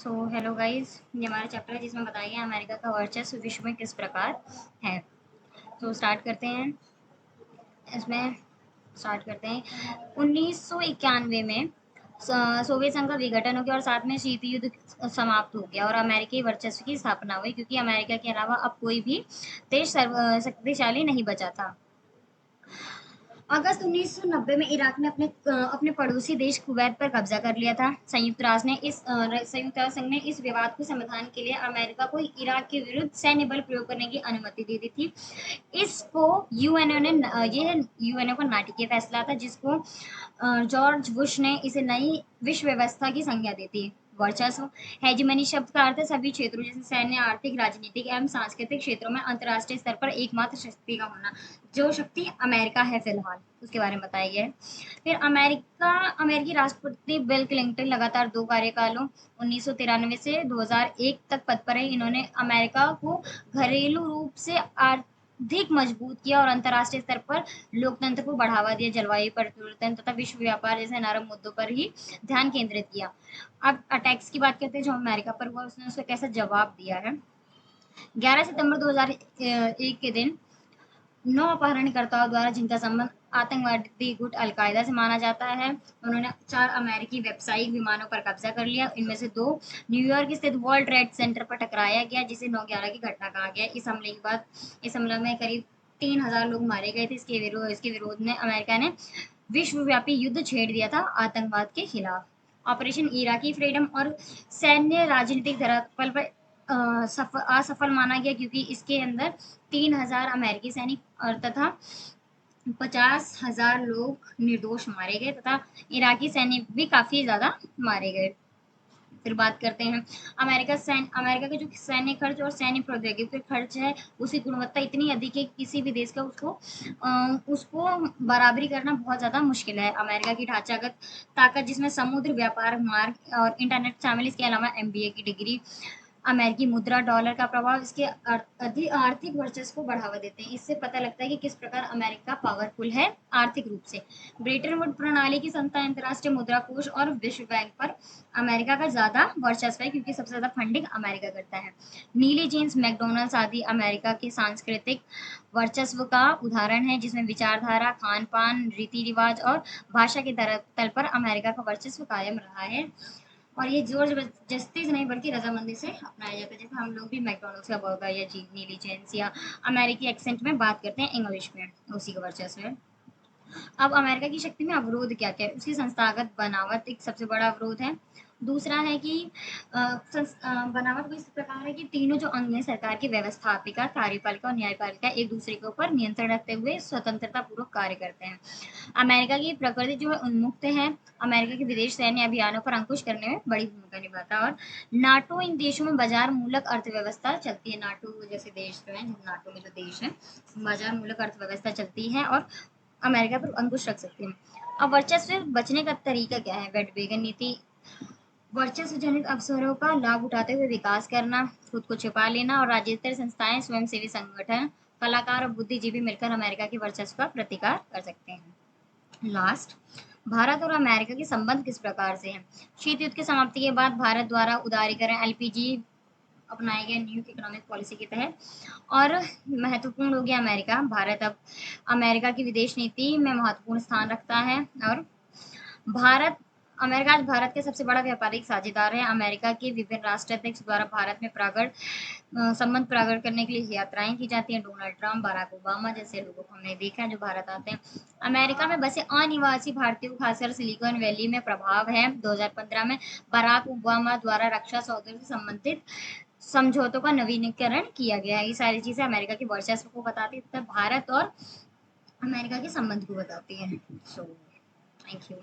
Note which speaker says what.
Speaker 1: Hello guys, ये हमारा chapter है जिसमें बताया गया अमेरिका का वर्चस्व विश्व में किस प्रकार है। स्टार्ट करते हैं। इसमें स्टार्ट करते हैं 1991 में सोवियत संघ का विघटन हो गया और साथ में शीत युद्ध समाप्त हो गया और अमेरिकी वर्चस्व की स्थापना हुई, क्योंकि अमेरिका के अलावा अब कोई भी देश शक्तिशाली नहीं बचा था। अगस्त 1990 में इराक ने अपने पड़ोसी देश कुवैत पर कब्जा कर लिया था। संयुक्त राष्ट्र संघ ने इस विवाद को समाधान के लिए अमेरिका को इराक के विरुद्ध सैन्य बल प्रयोग करने की अनुमति दे दी थी। इसको यूएनओ का नाटकीय फैसला था, जिसको जॉर्ज बुश ने इसे नई विश्व व्यवस्था की संज्ञा दी थी। वर्चस्व हेजिमनी शब्द का अर्थ है सभी क्षेत्रों जैसे सैन्य, आर्थिक, राजनीतिक एवं सांस्कृतिक क्षेत्रों में अंतर्राष्ट्रीय स्तर पर एकमात्र शक्ति का होना। जो शक्ति अमेरिका है फिलहाल, उसके बारे में बताया गया है। फिर अमेरिकी राष्ट्रपति बिल क्लिंटन लगातार 2 कार्यकालों 1993 से 2001 तक पद पर रहे। इन्होंने अमेरिका को घरेलू रूप से अधिक मजबूत किया और अंतर्राष्ट्रीय स्तर पर लोकतंत्र को बढ़ावा दिया, जलवायु परिवर्तन तथा विश्व व्यापार जैसे नरम मुद्दों पर ही ध्यान केंद्रित किया। अब अटैक्स की बात करते हैं जो अमेरिका पर हुआ, उसने उसका कैसा जवाब दिया है। 11 सितंबर 2001 के दिन 9 अपहरणकर्ताओं द्वारा, जिनका संबंध आतंकवादी गुट अलकायदा से माना जाता है, उन्होंने 4 अमेरिकी व्यावसायिक विमानों पर कब्जा कर लिया। इनमें से 2 न्यूयॉर्क स्थित वर्ल्ड ट्रेड सेंटर पर टकराया गया, जिसे 9/11 की घटना कहा गया। इस हमले के बाद इस हमले में करीब 3000 लोग मारे गए थे। इसके विरोध में अमेरिका ने विश्वव्यापी युद्ध छेड़ दिया था आतंकवाद के खिलाफ। ऑपरेशन इराकी फ्रीडम और सैन्य राजनीतिक धरातल पर असफल माना गया, क्योंकि इसके अंदर 3000 अमेरिकी सैनिक और तथा 50,000 लोग निर्दोष मारे गए तथा इराकी सैनिक भी काफी ज्यादा मारे गए। फिर बात करते हैं अमेरिका के जो सैन्य खर्च और सैन्य प्रौद्योगिकी खर्च है, उसकी गुणवत्ता इतनी अधिक है कि किसी भी देश का उसको बराबरी करना बहुत ज़्यादा मुश्किल है। अमेरिका की ढांचागत ताकत, जिसमें समुद्र, व्यापार मार्ग और इंटरनेट शामिल, इसके अलावा एमबीए की डिग्री, अमेरिकी मुद्रा, डॉलर का प्रभाव इसके आर्थिक वर्चस्व को बढ़ावा देते हैं। इससे पता लगता है कि किस प्रकार अमेरिका पावरफुल है आर्थिक रूप से। ब्रेटन वुड प्रणाली की संस्था, अंतर्राष्ट्रीय मुद्रा कोष और विश्व बैंक पर अमेरिका का ज्यादा वर्चस्व है, क्योंकि सबसे ज्यादा फंडिंग अमेरिका करता है। नीली जीन्स, मैकडोनल्ड्स आदि अमेरिका के सांस्कृतिक वर्चस्व का उदाहरण है, जिसमें विचारधारा, खान पान, रीति रिवाज और भाषा के तल पर अमेरिका का वर्चस्व कायम रहा है। और ये जोर जबरदस्ती से नहीं बल्कि रजामंदी से अपनाया जाता है। जैसे हम लोग भी मैकडोनल्ड्स का बर्गर या नीली जेंस या अमेरिकी एक्सेंट में बात करते हैं इंग्लिश में, उसी का वर्चस्व है। अब अमेरिका की शक्ति में अवरोध क्या क्या है। उसकी संस्थागत बनावट एक सबसे बड़ा अवरोध है। दूसरा है कि बनावट इस प्रकार है कि तीनों जो अंग हैं, सरकार की व्यवस्थापिका, कार्यपालिका और न्यायपालिका, एक दूसरे के ऊपर नियंत्रण रखते हुए स्वतंत्रता पूर्वक कार्य करते हैं। अमेरिका की प्रकृति जो है उन्मुक्त है। अमेरिका के विदेश सैन्य अभियानों पर अंकुश करने में बड़ी भूमिका निभाता है। और नाटो इन देशों में बाजार मूलक अर्थव्यवस्था चलती है। नाटो जैसे देश जो है, नाटो में जो देश है, बाजार मूलक अर्थव्यवस्था चलती है और अमेरिका पर अंकुश रख सकते हैं। अब वर्चस्व बचने का तरीका क्या है। वेडवेगन नीति, वर्चस्व जनित अवसरों का लाभ उठाते हुए विकास करना, खुद को छिपा लेना, और राज्यस्तर संस्थाएं, स्वयंसेवी संगठन, कलाकार और बुद्धिजीवी मिलकर अमेरिका के वर्चस्व का प्रतिकार कर सकते हैं। लास्ट, भारत और अमेरिका के संबंध किस प्रकार से हैं। शीत युद्ध की समाप्ति के बाद भारत द्वारा उदारीकरण एलपीजी अपनाए गए न्यू इकोनॉमिक पॉलिसी के तहत और महत्वपूर्ण हो गया अमेरिका। भारत अब अमेरिका की विदेश नीति में महत्वपूर्ण स्थान रखता है और अमेरिका आज भारत के सबसे बड़ा व्यापारिक साझेदार है। अमेरिका के विभिन्न राष्ट्राध्यक्ष द्वारा भारत में संबंध प्रकट करने के लिए यात्राएं की जाती हैं। डोनाल्ड ट्रंप, बराक ओबामा जैसे लोगों को हमने देखा है जो भारत आते हैं। अमेरिका में बसे अनिवासी भारतीयों को खासकर सिलिकॉन वैली में प्रभाव है। 2015 में बराक ओबामा द्वारा रक्षा सौदे से संबंधित समझौतों का नवीनीकरण किया गया है। ये सारी चीजें अमेरिका के वर्चस्व को बताती है तथा भारत और अमेरिका के संबंध को बताती है। So thank you.